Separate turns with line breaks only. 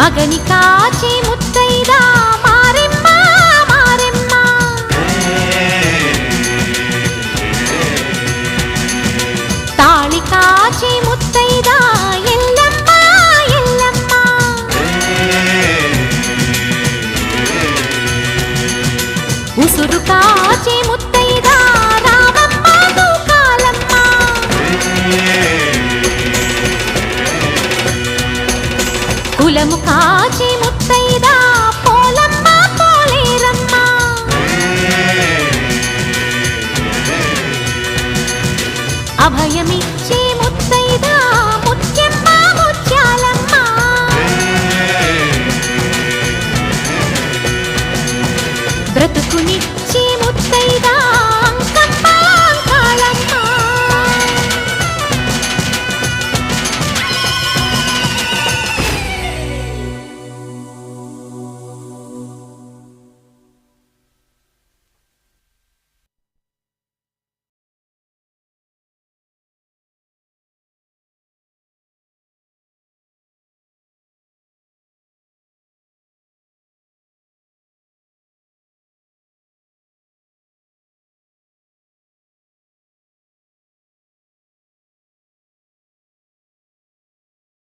మగని కాచి ముత్తైదా మారెమ్మ మారెమ్మ తాళి కాచి ముత్తైదా ఎల్లమ్మ ఎల్లమ్మ ఉసురు కాచి ముత్తైదా రామమ్మ తూకాలమ్మ కులము కాచి